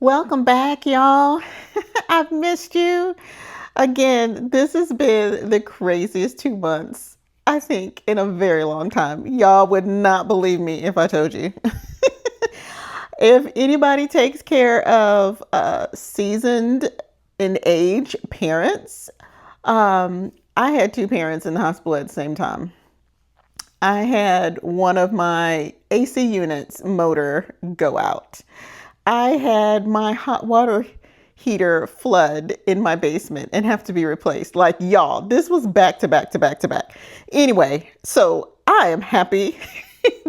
Welcome back, y'all. I've missed you. Again, this has been the craziest 2 months, I think, in a very long time. Y'all would not believe me if I told you. If anybody takes care of seasoned in age parents, I had two parents in the hospital at the same time. I had one of my AC units motor go out. I had my hot water heater flood in my basement and have to be replaced. Like, y'all, this was back to back to back to back. Anyway, so I am happy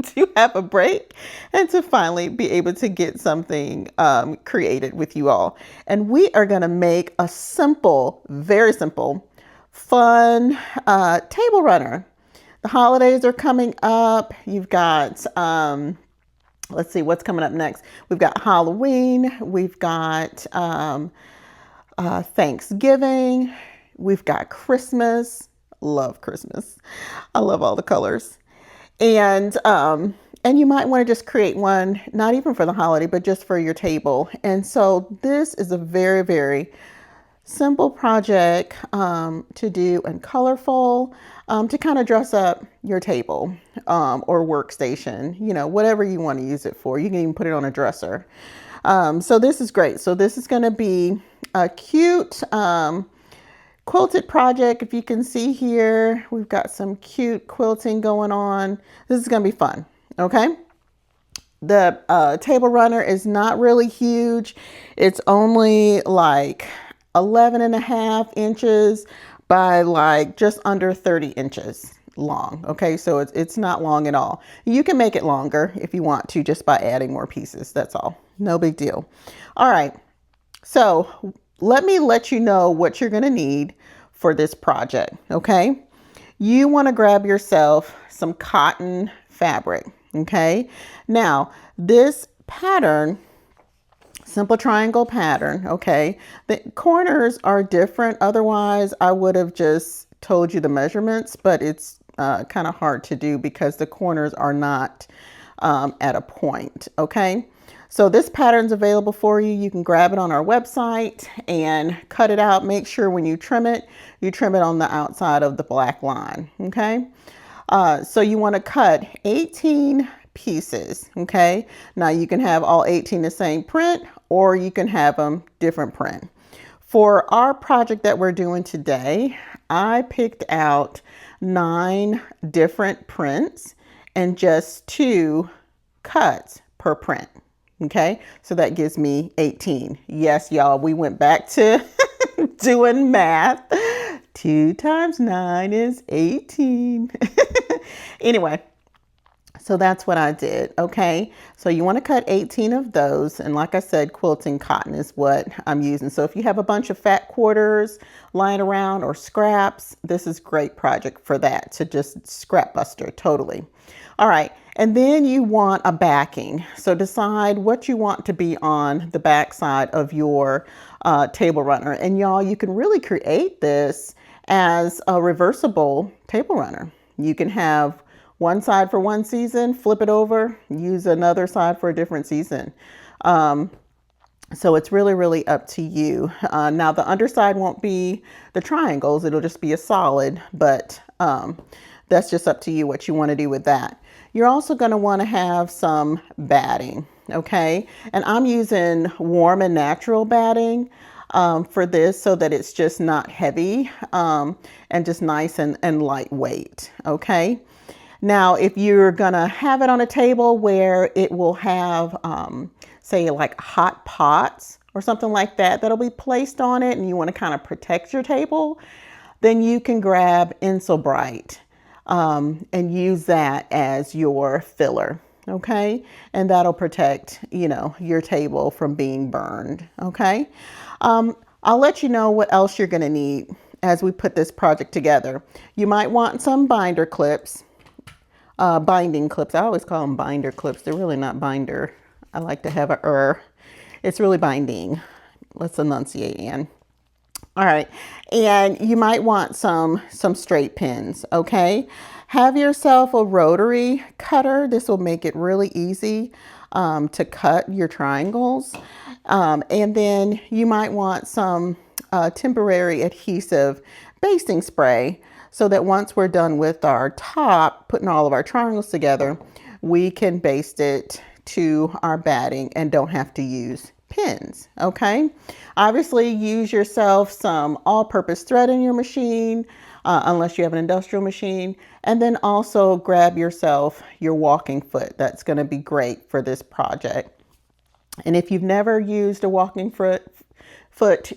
to have a break and to finally be able to get something created with you all. And we are going to make a simple, very simple, fun table runner. The holidays are coming up. You've got let's see what's coming up next. We've got Halloween. We've got Thanksgiving. We've got Christmas. Love Christmas. I love all the colors. And you might want to just create one, not even for the holiday, but just for your table. And so this is a very, very simple project to do and colorful to kind of dress up your table or workstation, you know, whatever you want to use it for. You can even put it on a dresser. So this is great. So this is going to be a cute quilted project. If you can see here, we've got some cute quilting going on. This is going to be fun. Okay. The table runner is not really huge. It's only like 11.5 inches by like just under 30 inches long. Okay, so it's not long at all. You can make it longer if you want to, just by adding more pieces. That's all. No big deal. All right, so let me let you know what you're going to need for this project. Okay, you want to grab yourself some cotton fabric. Okay, now this pattern, simple triangle pattern. Okay, the corners are different. Otherwise, I would have just told you the measurements, but it's kind of hard to do because the corners are not at a point. Okay, so this pattern's available for you. You can grab it on our website and cut it out. Make sure when you trim it on the outside of the black line. Okay, so you want to cut 18 pieces. Okay, now you can have all 18 the same print, or you can have them different print. For our project that we're doing today, I picked out 9 different prints and just 2 cuts per print. Okay, so that gives me 18. Yes, y'all, we went back to doing math. 2 times 9 is 18. Anyway, so that's what I did. Okay, so you want to cut 18 of those. And like I said, quilting cotton is what I'm using. So if you have a bunch of fat quarters lying around or scraps, this is a great project for that, to just scrap buster totally. All right, and then you want a backing. So decide what you want to be on the back side of your table runner. And y'all, you can really create this as a reversible table runner. You can have one side for one season, flip it over, use another side for a different season. So it's really, really up to you. Now the underside won't be the triangles, it'll just be a solid, but that's just up to you what you want to do with that. You're also going to want to have some batting, okay? And I'm using warm and natural batting for this, so that it's just not heavy and just nice and lightweight, okay? Now, if you're gonna have it on a table where it will have, say like hot pots or something like that, that'll be placed on it, and you wanna kind of protect your table, then you can grab Insulbrite and use that as your filler, okay? And that'll protect, you know, your table from being burned, okay? I'll let you know what else you're gonna need as we put this project together. You might want some binder clips. Binding clips. I always call them binder clips. They're really not binder. I like to have a It's really binding. Let's enunciate, Ann. All right. And you might want some straight pins. Okay. Have yourself a rotary cutter. This will make it really easy. to cut your triangles. And then you might want some temporary adhesive basting spray so that once we're done with our top, putting all of our triangles together, we can baste it to our batting and don't have to use pins. Okay, obviously use yourself some all-purpose thread in your machine, unless you have an industrial machine, and then also grab yourself your walking foot. That's going to be great for this project. And if you've never used a walking foot,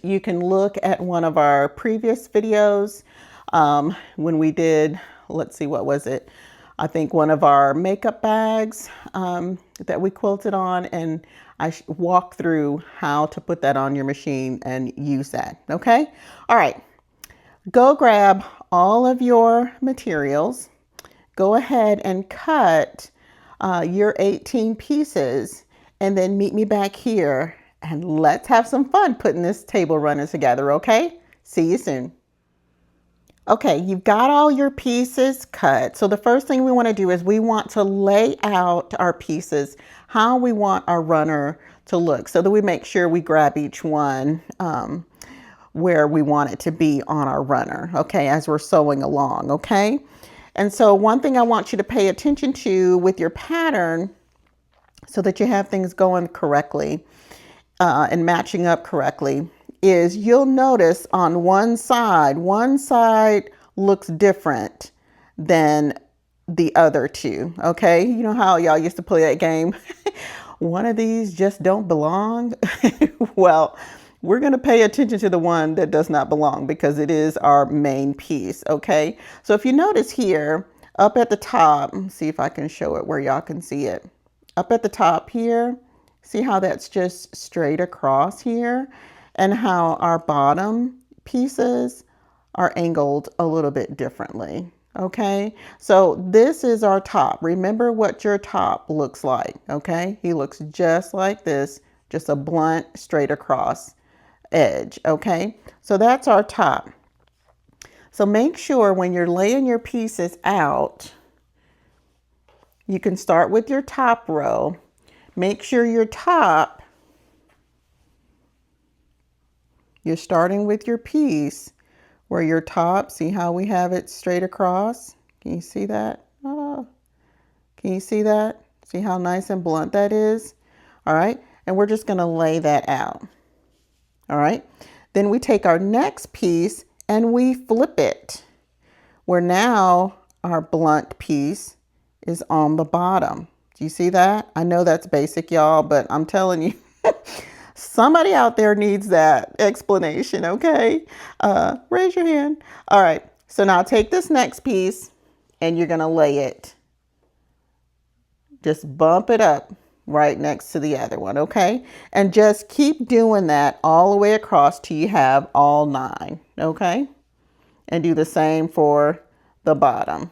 you can look at one of our previous videos when we did, let's see, what was it? I think one of our makeup bags that we quilted on, and I walked through how to put that on your machine and use that. Okay. All right. Go grab all of your materials. Go ahead and cut your 18 pieces, and then meet me back here and let's have some fun putting this table runner together. Okay. See you soon. Okay, you've got all your pieces cut. So the first thing we want to do is we want to lay out our pieces, how we want our runner to look, so that we make sure we grab each one where we want it to be on our runner, okay, as we're sewing along, okay? And so one thing I want you to pay attention to with your pattern so that you have things going correctly and matching up correctly is you'll notice on one side looks different than the other two, okay? You know how y'all used to play that game? One of these just don't belong. Well, we're going to pay attention to the one that does not belong because it is our main piece, okay? So if you notice here, up at the top, see if I can show it where y'all can see it. Up at the top here, see how that's just straight across here, and how our bottom pieces are angled a little bit differently. Okay, so this is our top. Remember what your top looks like. Okay, he looks just like this, just a blunt straight across edge. Okay, so that's our top. So make sure when you're laying your pieces out, you can start with your top row. Make sure your top, you're starting with your piece where your top, see how we have it straight across? Can you see that? Oh, can you see that? See how nice and blunt that is? All right, and we're just gonna lay that out. All right, then we take our next piece and we flip it, where now our blunt piece is on the bottom. Do you see that? I know that's basic, y'all, but I'm telling you, somebody out there needs that explanation, okay? Raise your hand. All right, so now take this next piece and you're gonna lay it. Just bump it up right next to the other one, okay? And just keep doing that all the way across till you have all 9, okay? And do the same for the bottom.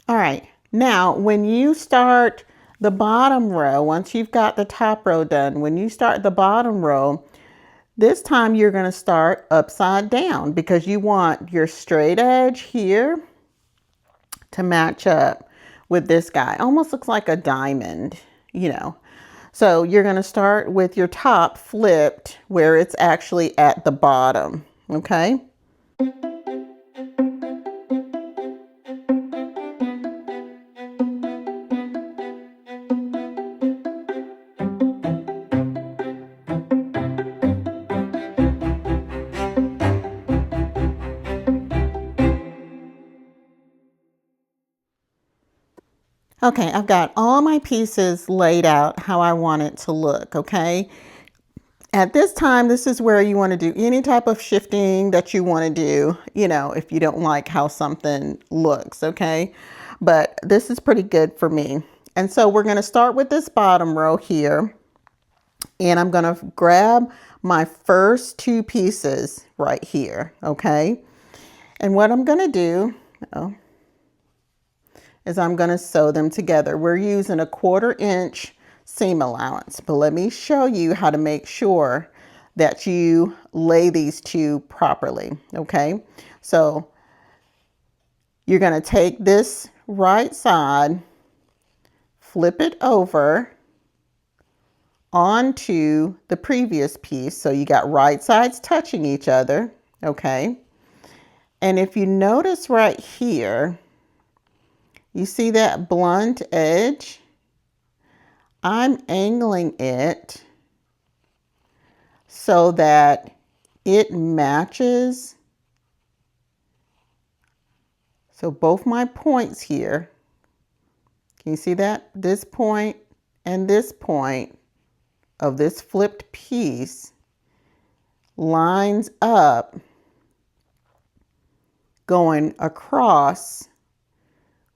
All right, now when you start the bottom row, once you've got the top row done, when you start the bottom row, this time you're going to start upside down because you want your straight edge here to match up with this guy. Almost looks like a diamond, you know. So you're going to start with your top flipped where it's actually at the bottom, okay? Okay, I've got all my pieces laid out how I want it to look, okay? At this time, this is where you want to do any type of shifting that you want to do, you know, if you don't like how something looks, okay? But this is pretty good for me. And so we're going to start with this bottom row here. And I'm going to grab my first two pieces right here, okay? And what I'm going to do is I'm going to sew them together. We're using a 1/4 inch seam allowance, but let me show you how to make sure that you lay these two properly, okay? So you're going to take this right side, flip it over onto the previous piece. So you got right sides touching each other, okay? And if you notice right here, you see that blunt edge? I'm angling it so that it matches. So both my points here, can you see that? This point and this point of this flipped piece lines up going across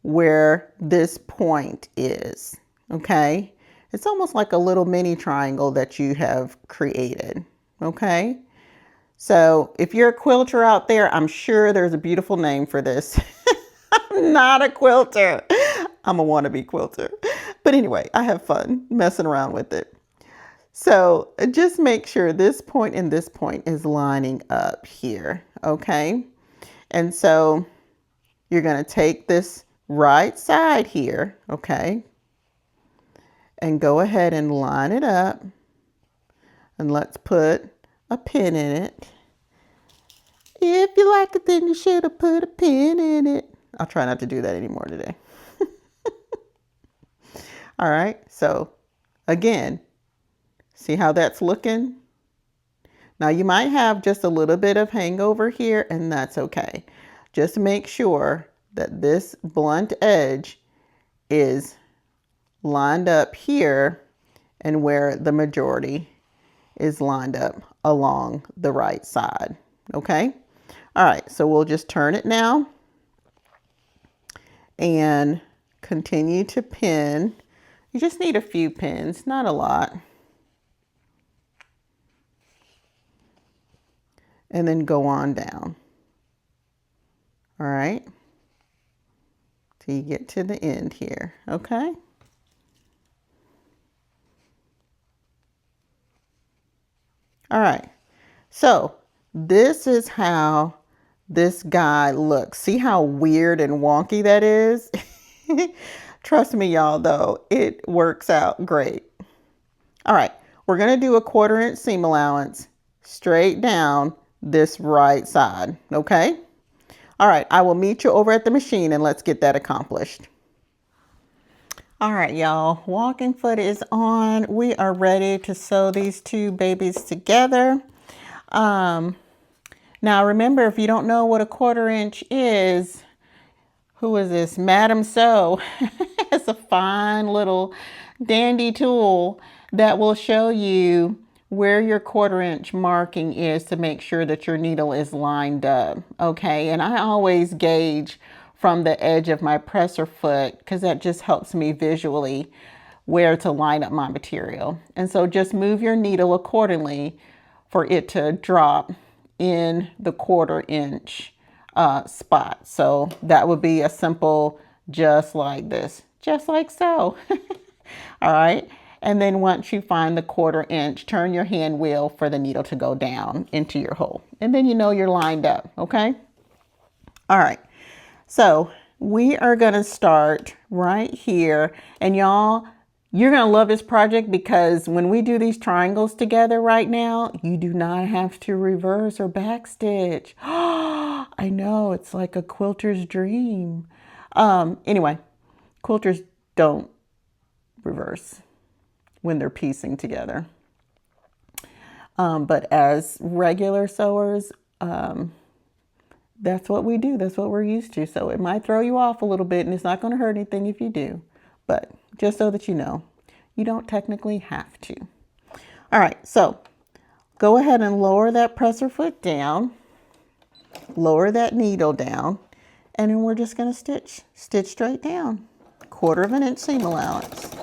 where this point is, okay? It's almost like a little mini triangle that you have created, okay? So if you're a quilter out there, I'm sure there's a beautiful name for this. I'm not a quilter. I'm a wannabe quilter. But anyway, I have fun messing around with it. So just make sure this point and this point is lining up here, okay? And so you're going to take this right side here, okay, and go ahead and line it up. And let's put a pin in it. If you like it, then you should have put a pin in it. I'll try not to do that anymore today. All right, so again, see how that's looking? Now you might have just a little bit of hangover here, and that's okay. Just make sure that this blunt edge is lined up here and where the majority is lined up along the right side, okay? All right, so we'll just turn it now and continue to pin. You just need a few pins, not a lot. And then go on down. All right, till you get to the end here, okay? All right, so this is how this guy looks. See how weird and wonky that is? Trust me, y'all, though, it works out great. All right, we're gonna do a 1/4 inch seam allowance straight down this right side, okay? All right, I will meet you over at the machine and let's get that accomplished. All right, y'all, walking foot is on. We are ready to sew these two babies together. Now remember, if you don't know what a 1/4 inch is, who is this? Madam Sew has a fine little dandy tool that will show you where your 1/4 inch marking is to make sure that your needle is lined up, okay? And I always gauge from the edge of my presser foot because that just helps me visually where to line up my material. And so just move your needle accordingly for it to drop in the 1/4 inch spot. So that would be a simple, just like this, just like so. All right. And then once you find the 1/4 inch, turn your hand wheel for the needle to go down into your hole. And then you know you're lined up, okay? All right, so we are gonna start right here. And y'all, you're gonna love this project because when we do these triangles together right now, you do not have to reverse or backstitch. I know, it's like a quilter's dream. Anyway, quilters don't reverse when they're piecing together. But as regular sewers, that's what we do. That's what we're used to. So it might throw you off a little bit and it's not going to hurt anything if you do. but just so that you know, you don't technically have to. All right, so go ahead and lower that presser foot down, lower that needle down, and then we're just going to stitch straight down, 1/4 inch seam allowance.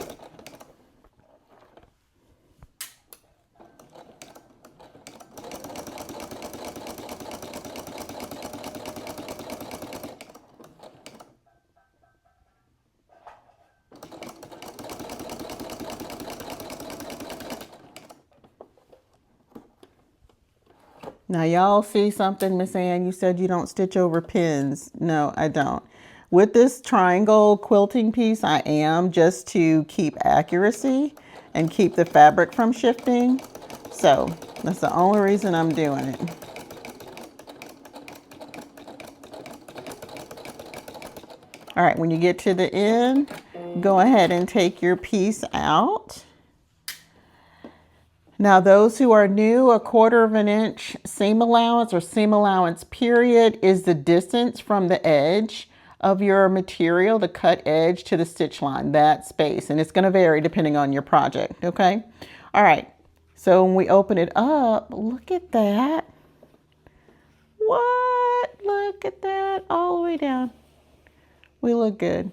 Now y'all see something, Miss Ann? You said you don't stitch over pins. No, I don't. With this triangle quilting piece, I am, just to keep accuracy and keep the fabric from shifting. So that's the only reason I'm doing it. All right, when you get to the end, go ahead and take your piece out. Now, those who are new, 1/4 inch seam allowance or seam allowance period is the distance from the edge of your material, the cut edge, to the stitch line, that space. And it's going to vary depending on your project, okay? All right, so when we open it up, look at that. What? Look at that all the way down. We look good.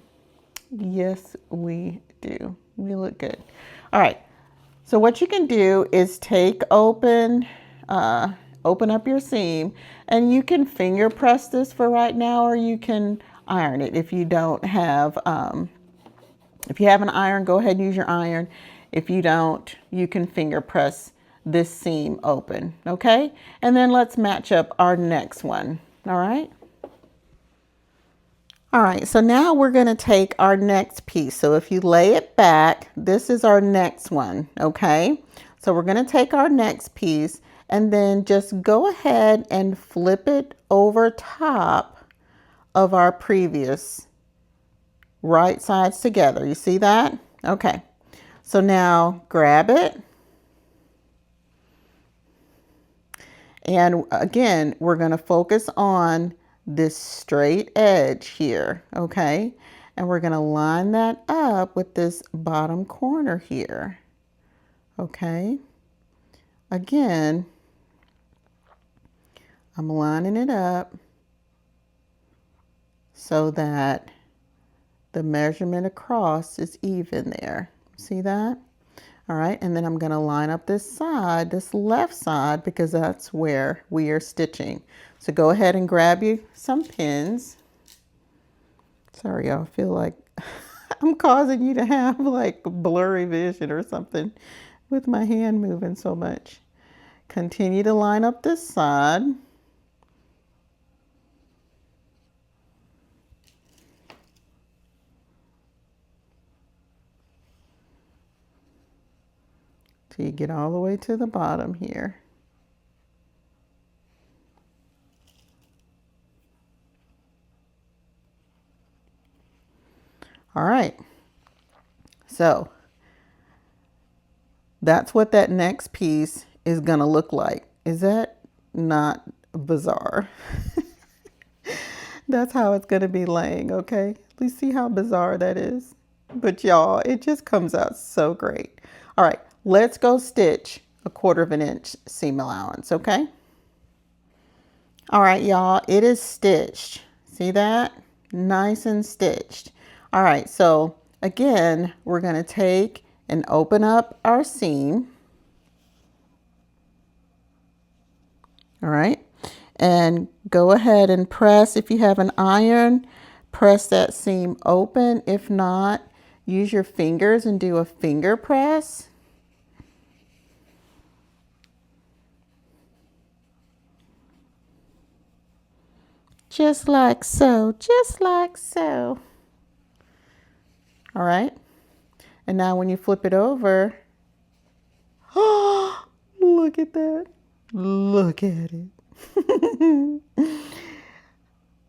Yes, we do. We look good. All right. So what you can do is open up your seam, and you can finger press this for right now, or you can iron it. If you don't have, if you have an iron, go ahead and use your iron. If you don't, you can finger press this seam open, okay? And then let's match up our next one, all right? All right, so now we're going to take our next piece. So if you lay it back, this is our next one, okay? So we're going to take our next piece and then just go ahead and flip it over top of our previous right sides together. You see that? Okay, so now grab it. And again, we're going to focus on this straight edge here, okay? And we're going to line that up with this bottom corner here, okay? Again, I'm lining it up so that the measurement across is even there. See that? All right, and then I'm going to line up this side, this left side, because that's where we are stitching. So go ahead and grab you some pins. Sorry, y'all, I feel like I'm causing you to have like blurry vision or something with my hand moving so much. Continue to line up this side. Till you get all the way to the bottom here. All right, so that's what that next piece is gonna look like. Is that not bizarre? That's how it's gonna be laying, okay? You see how bizarre that is? But y'all, it just comes out so great. All right, let's go stitch 1/4 inch seam allowance, okay? All right, y'all, it is stitched. See that? Nice and stitched. All right, so again, we're gonna take and open up our seam. All right, and go ahead and press. If you have an iron, press that seam open. If not, use your fingers and do a finger press. Just like so, just like so. All right, and now when you flip it over, oh, look at that. Look at it.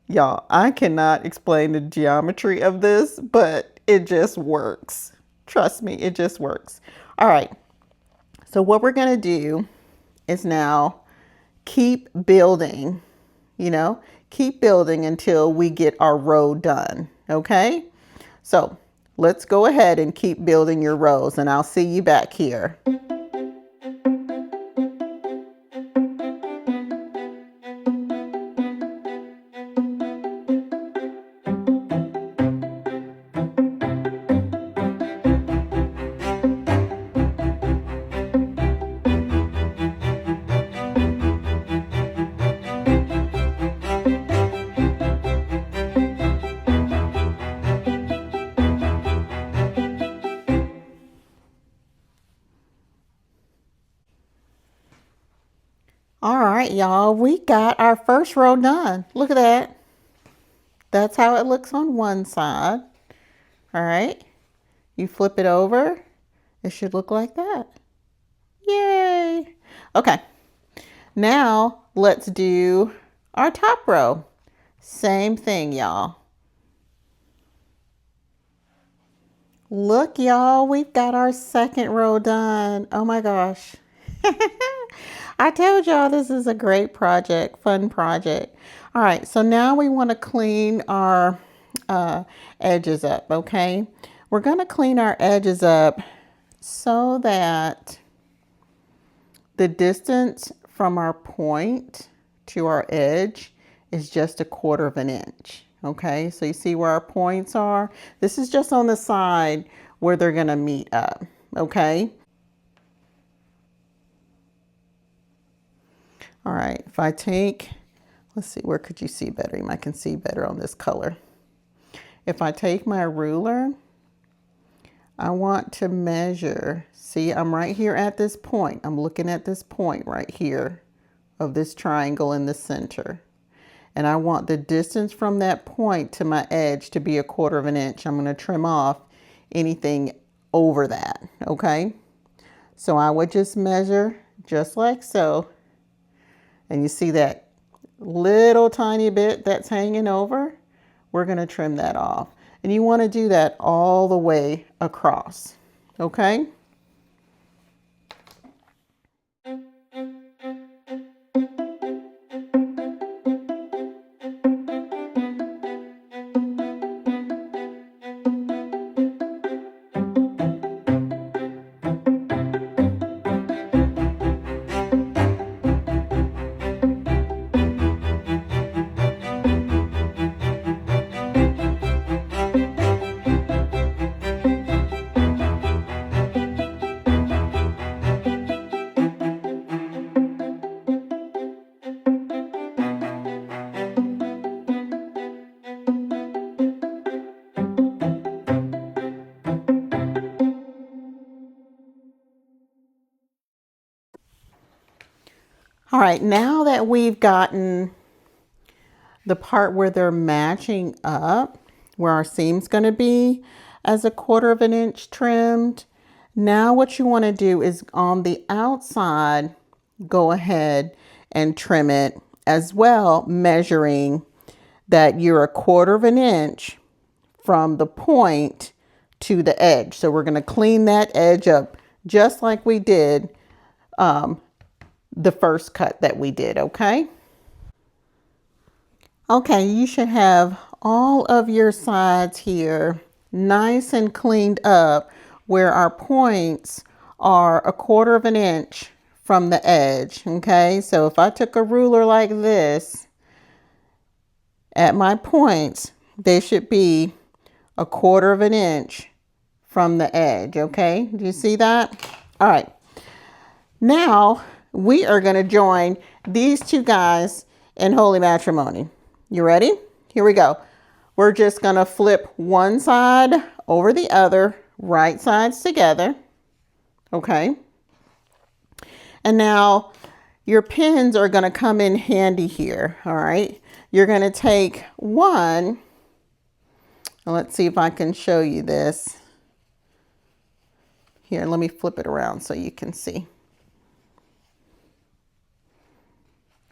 Y'all, I cannot explain the geometry of this, but it just works. Trust me, it just works. All right, so what we're gonna do is now keep building, keep building until we get our row done, okay? So let's go ahead and keep building your rows, and I'll see you back here. All right, y'all, we got our first row done. Look at that. That's how it looks on one side. All right, you flip it over, it should look like that. Yay. Okay, now let's do our top row. Same thing, y'all. Look, y'all, we've got our second row done. Oh my gosh. I told y'all this is a great project, fun project. All right, so now we want to clean our edges up, okay? We're going to clean our edges up so that the distance from our point to our edge is just 1/4 of an inch, okay? So you see where our points are? This is just on the side where they're going to meet up, okay? All right, if I take, let's see, where could you see better? I can see better on this color. If I take my ruler, I want to measure. See, I'm right here at this point. I'm looking at this point right here of this triangle in the center. And I want the distance from that point to my edge to be 1/4 of an inch. I'm going to trim off anything over that, okay? So I would just measure just like so. And you see that little tiny bit that's hanging over? We're going to trim that off. And you want to do that all the way across, okay? All right, now that we've gotten the part where they're matching up, where our seam's going to be as 1/4 of an inch trimmed, now what you want to do is on the outside, go ahead and trim it as well, measuring that you're 1/4 of an inch from the point to the edge. So we're going to clean that edge up just like we did the first cut that we did, okay? Okay, you should have all of your sides here nice and cleaned up where our points are 1/4 of an inch from the edge, okay? So if I took a ruler like this, at my points, they should be 1/4 of an inch from the edge, okay? Do you see that? All right. Now, we are going to join these two guys in holy matrimony. You ready? Here we go. We're just going to flip one side over the other, right sides together. Okay. And now your pins are going to come in handy here. All right. You're going to take one. Let's see if I can show you this. Here, let me flip it around so you can see.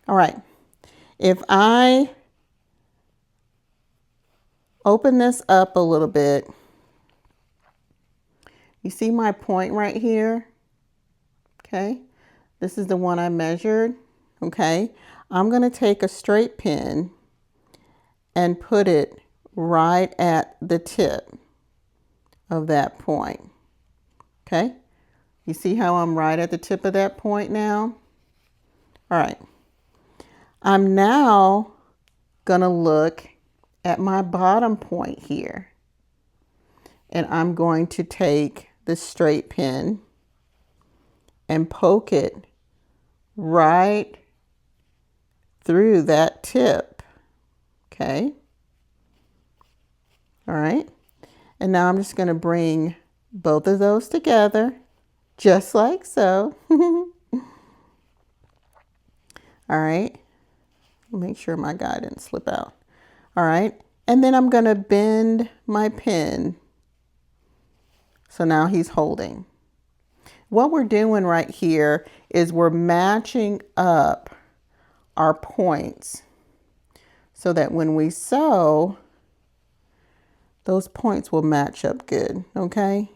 All right, if I open this up a little bit, you see my point right here? Okay, this is the one I measured. Okay, I'm going to take a straight pin and put it right at the tip. of that point. Okay, you see how I'm right at the tip of that point now? All right, I'm now gonna look at my bottom point here, and I'm going to take the straight pin and poke it right through that tip. Okay, all right, and now I'm just going to bring both of those together just like so. All right, make sure my guy didn't slip out. All right, and then I'm going to bend my pin so now he's holding. What we're doing right here is we're matching up our points so that when we sew, those points will match up good, okay?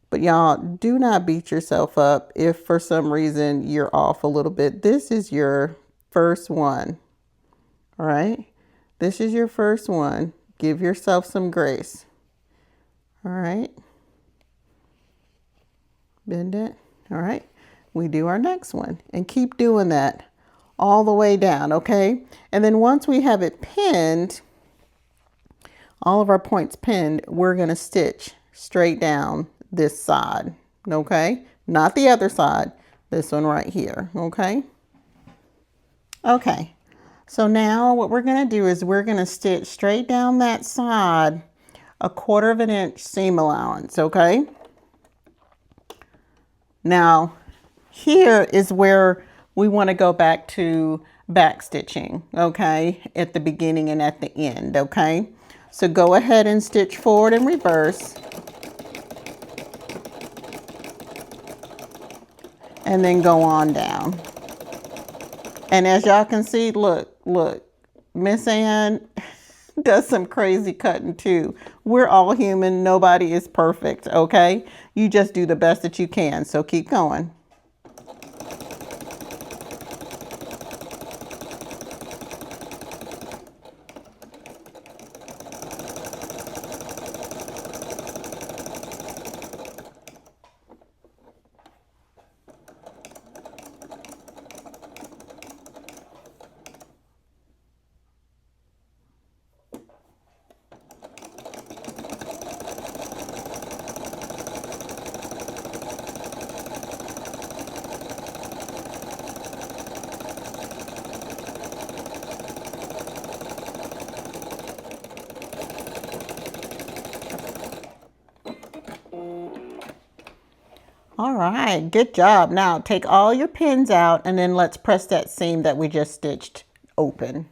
But y'all, do not beat yourself up if for some reason you're off a little bit. This is your first one, all right? This is your first one. Give yourself some grace, all right? Bend it, all right? We do our next one and keep doing that all the way down, okay? And then once we have it pinned, all of our points pinned, we're gonna stitch straight down this side, okay? Not the other side, this one right here, okay? Okay, so now what we're gonna do is we're gonna stitch straight down that side, 1/4 of an inch seam allowance, okay? Now, here is where we wanna go back to back stitching, okay? At the beginning and at the end, okay? So go ahead and stitch forward and reverse. And then go on down. And as y'all can see, look, Miss Ann does some crazy cutting too. We're all human, nobody is perfect, okay? You just do the best that you can, so keep going. All right, good job. Now take all your pins out and then let's press that seam that we just stitched open.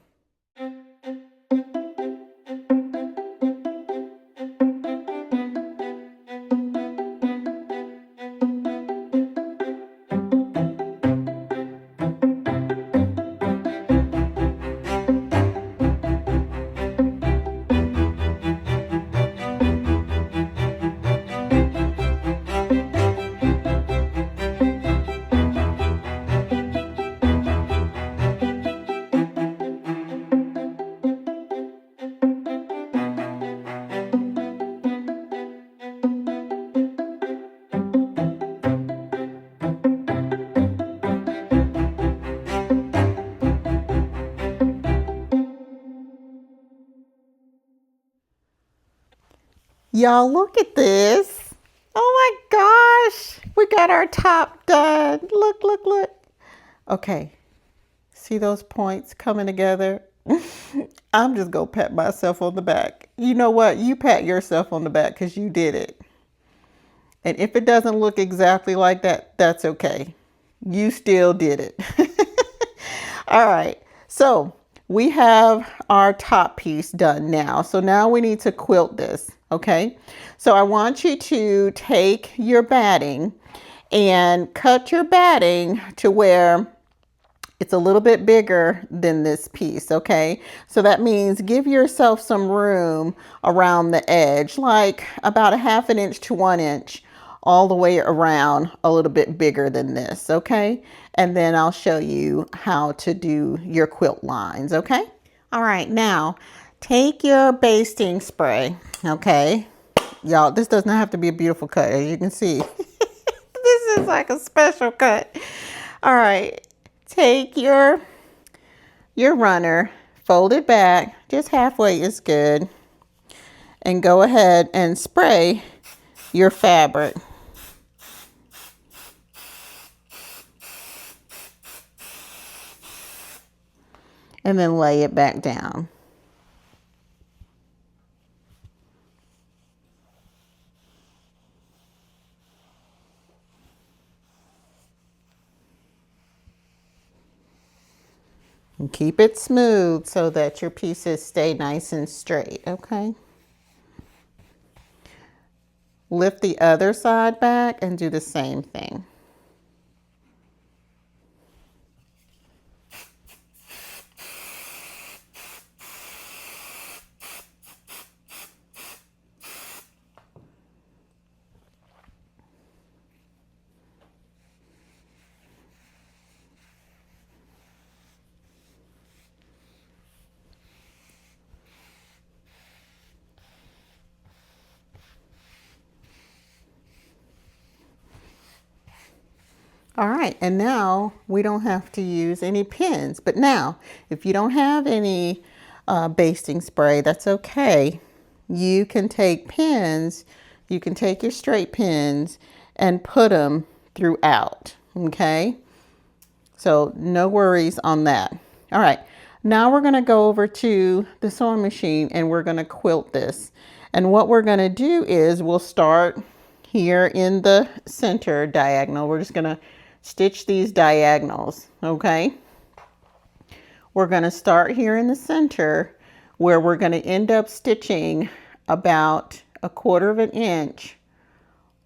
Y'all look at this. Oh my gosh, we got our top done. Look, look, look. Okay, see those points coming together? I'm just gonna pat myself on the back. You know what? You pat yourself on the back because you did it. And if it doesn't look exactly like that, that's okay. You still did it. All right, so we have our top piece done now. So now we need to quilt this, okay? So I want you to take your batting and cut your batting to where it's a little bit bigger than this piece, okay? So that means give yourself some room around the edge, like about 1/2 inch to 1 inch, all the way around, a little bit bigger than this, okay? And then I'll show you how to do your quilt lines, okay? All right, now take your basting spray, okay? Y'all, this does not have to be a beautiful cut, as you can see. This is like a special cut. All right, take your runner, fold it back, just halfway is good, and go ahead and spray your fabric. And then lay it back down. And keep it smooth so that your pieces stay nice and straight, okay? Lift the other side back and do the same thing. All right, and now we don't have to use any pins. But now, if you don't have any basting spray, that's okay. You can take pins, you can take your straight pins and put them throughout, okay? So no worries on that. All right, now we're gonna go over to the sewing machine and we're gonna quilt this. And what we're gonna do is we'll start here in the center diagonal. We're just gonna stitch these diagonals, okay? We're gonna start here in the center where we're gonna end up stitching about 1/4 of an inch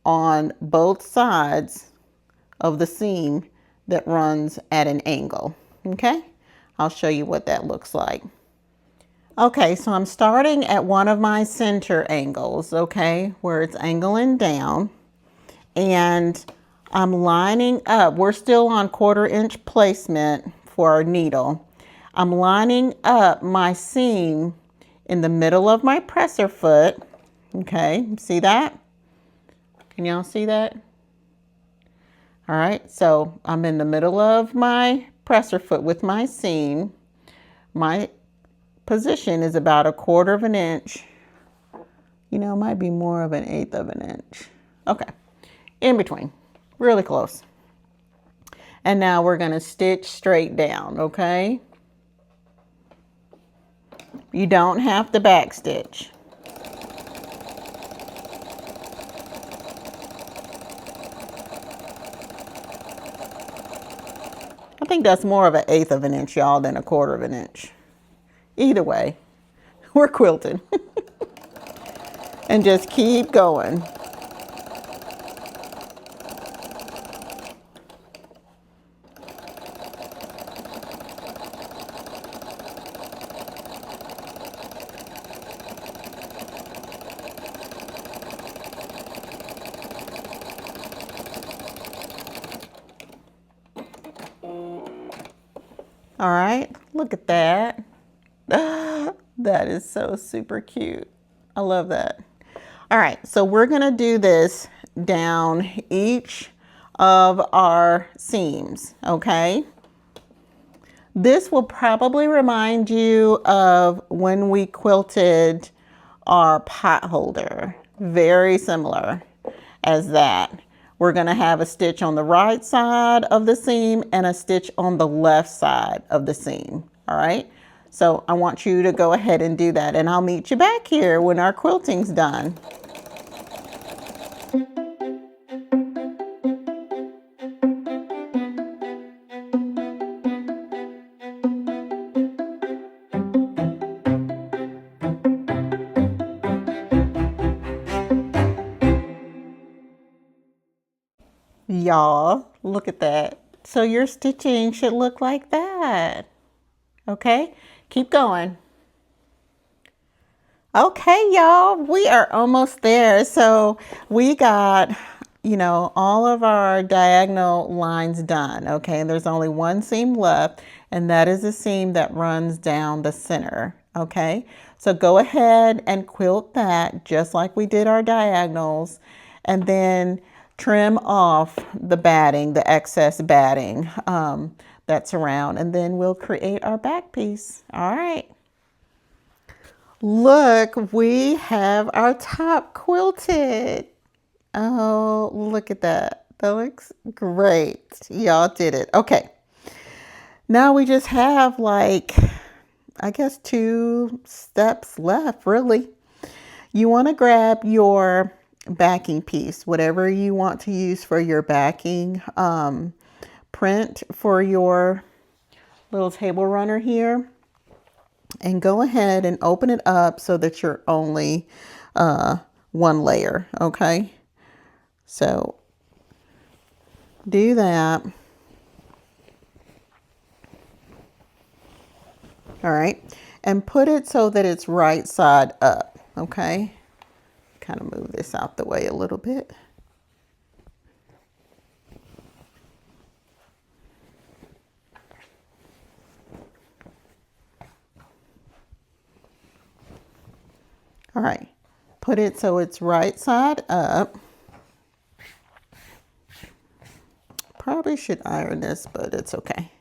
on both sides of the seam that runs at an angle, okay? I'll show you what that looks like. Okay, so I'm starting at one of my center angles, okay, where it's angling down, and I'm lining up. We're still on 1/4 inch placement for our needle. I'm lining up my seam in the middle of my presser foot. Okay, see that? Can y'all see that? All right, so I'm in the middle of my presser foot with my seam. My position is about 1/4 of an inch. You know, it might be more of an 1/8 of an inch. Okay, in between. Really close. And now we're going to stitch straight down, okay? You don't have to back stitch. I think that's more of an 1/8 of an inch, y'all, than 1/4 of an inch. Either way, we're quilting. And just keep going. All right, look at that. That is so super cute. I love that. All right, so we're gonna do this down each of our seams, okay? This will probably remind you of when we quilted our pot holder. Very similar as that. We're gonna have a stitch on the right side of the seam and a stitch on the left side of the seam, all right? So I want you to go ahead and do that, and I'll meet you back here when our quilting's done. Y'all, look at that. So your stitching should look like that. Okay, keep going. Okay, y'all, we are almost there. So we got, you know, all of our diagonal lines done. Okay, and there's only one seam left, and that is the seam that runs down the center. Okay, So go ahead and quilt that just like we did our diagonals, and then trim off the batting, the excess batting that's around, and then we'll create our back piece. All right. Look, we have our top quilted. Oh, look at that. That looks great. Y'all did it. Okay. Now we just have like, I guess 2 steps left, really. You want to grab your backing piece, whatever you want to use for your backing print for your little table runner here, and go ahead and open it up so that you're only 1 layer. Okay, so do that. All right, and put it so that it's right side up. Okay, kind of move this out the way a little bit. All right, put it so it's right side up. Probably should iron this, but it's okay.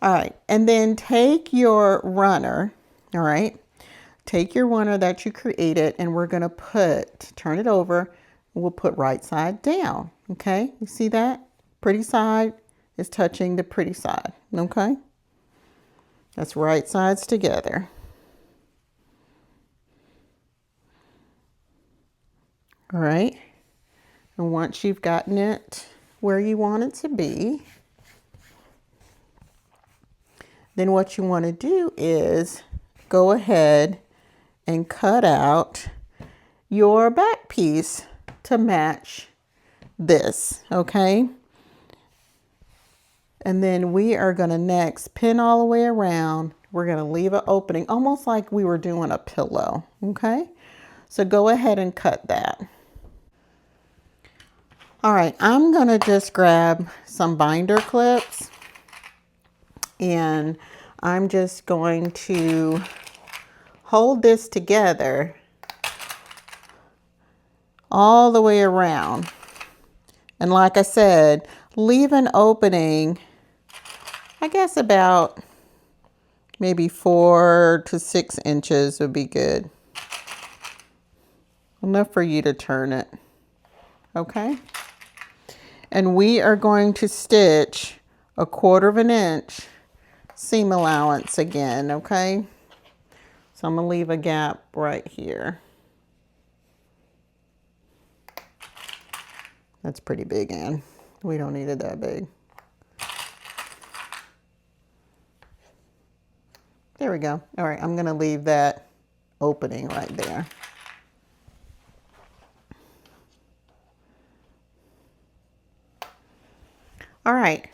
All right, and then take your runner, all right? Take your runner that you created, and we're gonna turn it over, and we'll put right side down, okay? You see that? Pretty side is touching the pretty side, okay? That's right sides together. All right, and once you've gotten it where you want it to be, then what you want to do is go ahead and cut out your back piece to match this, okay? And then we are going to next pin all the way around. We're going to leave an opening, almost like we were doing a pillow, okay? So go ahead and cut that. All right, I'm going to just grab some binder clips, and I'm just going to hold this together all the way around. And like I said, leave an opening, I guess about maybe 4 to 6 inches would be good. Enough for you to turn it, okay? And we are going to stitch 1/4 inch seam allowance again, okay? So I'm gonna leave a gap right here. That's pretty big, Ann. We don't need it that big. There we go. All right, I'm gonna leave that opening right there. All right,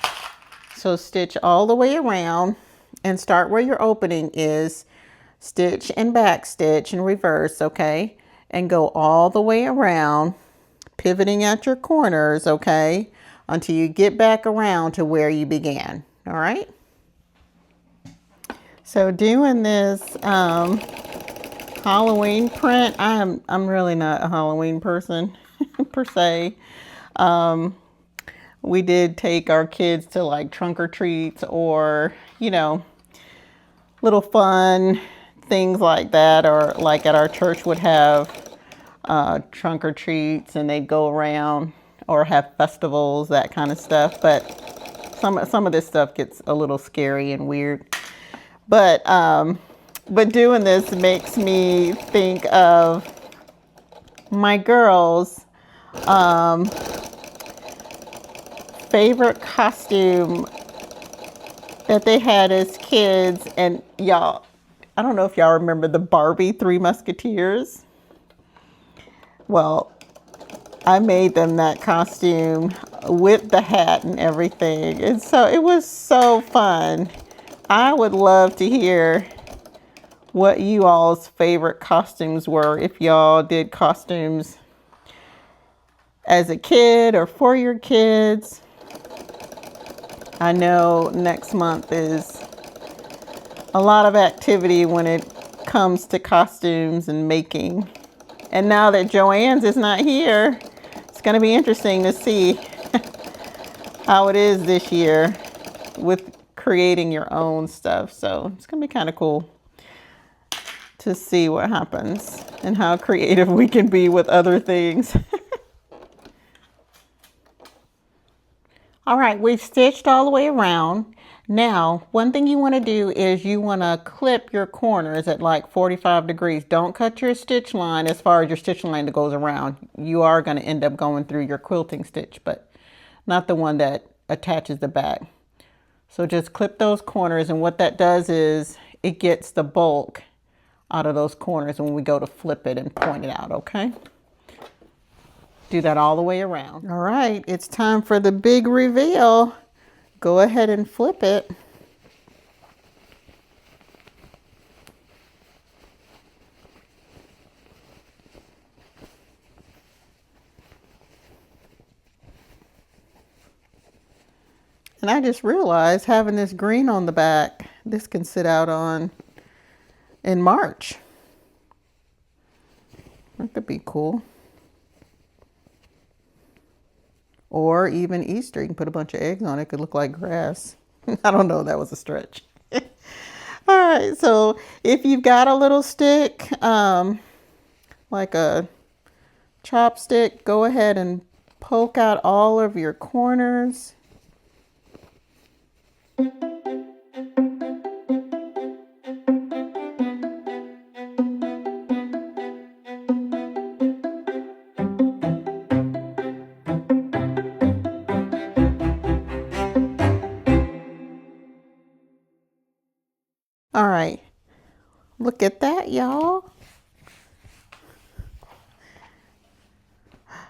so stitch all the way around and start where your opening is. Stitch and back stitch in reverse, okay? And go all the way around, pivoting at your corners, okay? Until you get back around to where you began, all right? So doing this Halloween print, I'm really not a Halloween person per se. We did take our kids to like trunk or treats, or, you know, little fun things like that, or like at our church would have trunk or treats, and they'd go around, or have festivals, that kind of stuff. But some of this stuff gets a little scary and weird. But doing this makes me think of my girls' favorite costume that they had as kids. And y'all, I don't know if y'all remember the Barbie Three Musketeers. Well, I made them that costume with the hat and everything. And so it was so fun. I would love to hear what you all's favorite costumes were, if y'all did costumes as a kid or for your kids. I know next month is a lot of activity when it comes to costumes and making. And now that Joann's is not here, it's going to be interesting to see how it is this year with creating your own stuff. So it's going to be kind of cool to see what happens and how creative we can be with other things. All right, we've stitched all the way around. Now, one thing you want to do is you want to clip your corners at like 45 degrees. Don't cut your stitch line as far as your stitch line that goes around. You are going to end up going through your quilting stitch, but not the one that attaches the back. So just clip those corners, and what that does is it gets the bulk out of those corners when we go to flip it and point it out, okay? Do that all the way around. All right, it's time for the big reveal. Go ahead and flip it. And I just realized having this green on the back, this can sit out on in March. That could be cool. Or even Easter, you can put a bunch of eggs on it. It could look like grass. I don't know, that was a stretch. All right, so if you've got a little stick, like a chopstick, go ahead and poke out all of your corners. All right, look at that, y'all.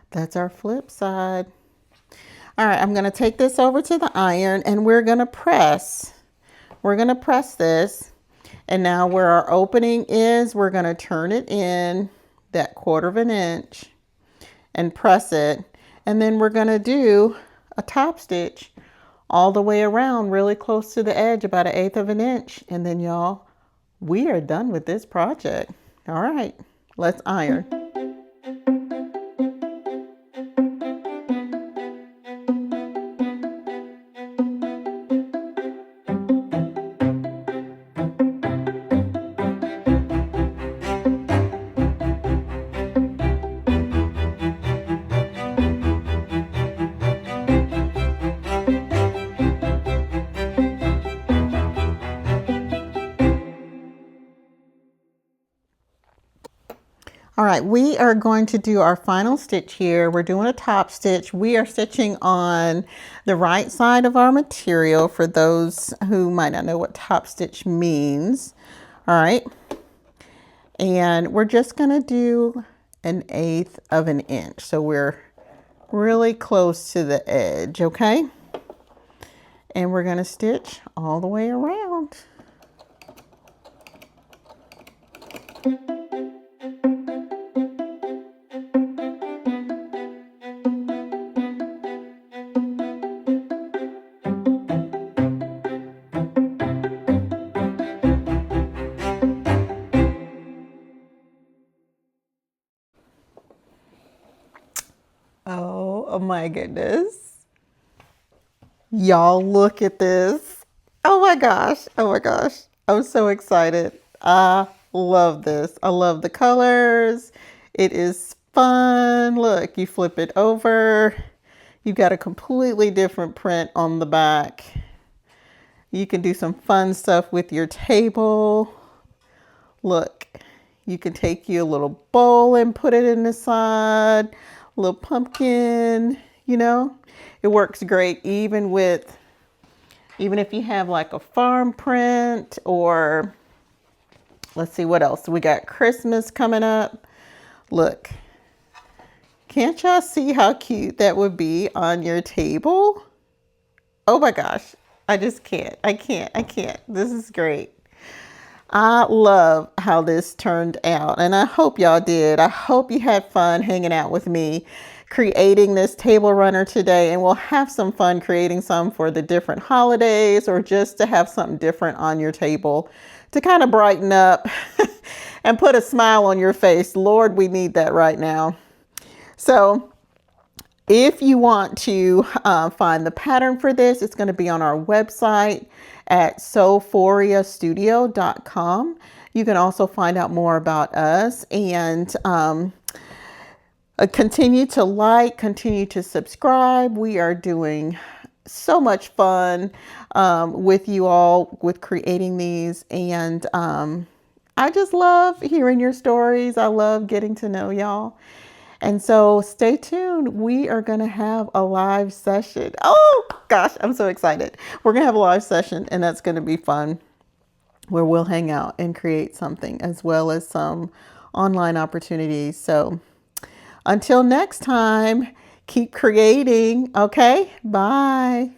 That's our flip side. All right, I'm gonna take this over to the iron and we're gonna press. We're gonna press this. And now where our opening is, we're gonna turn it in that 1/4 of an inch and press it. And then we're gonna do a top stitch all the way around, really close to the edge, about 1/8 of an inch. And then y'all, we are done with this project. All right, let's iron. All right, we are going to do our final stitch here. We're doing a top stitch. We are stitching on the right side of our material for those who might not know what top stitch means. All right, and we're just gonna do 1/8 of an inch. So we're really close to the edge, okay? And we're gonna stitch all the way around. Oh my goodness. Y'all look at this. Oh my gosh. Oh my gosh. I'm so excited. I love this. I love the colors. It is fun. Look, you flip it over. You've got a completely different print on the back. You can do some fun stuff with your table. Look, you can take you a little bowl and put it in the side. A little pumpkin, you know. It works great even if you have like a farm print, or let's see what else. We got Christmas coming up. Look, can't y'all see how cute that would be on your table? Oh my gosh, I just can't. I can't. This is great. I love how this turned out, and I hope y'all did. I hope you had fun hanging out with me creating this table runner today, and we'll have some fun creating some for the different holidays, or just to have something different on your table to kind of brighten up and put a smile on your face. Lord, we need that right now. So if you want to find the pattern for this, it's going to be on our website at sophoriastudio.com. You can also find out more about us, and continue to like, continue to subscribe. We are doing so much fun with you all with creating these, and I just love hearing your stories. I love getting to know y'all. And so stay tuned. We are going to have a live session. Oh gosh, I'm so excited. We're going to have a live session, and that's going to be fun, where we'll hang out and create something, as well as some online opportunities. So until next time, keep creating. Okay, bye.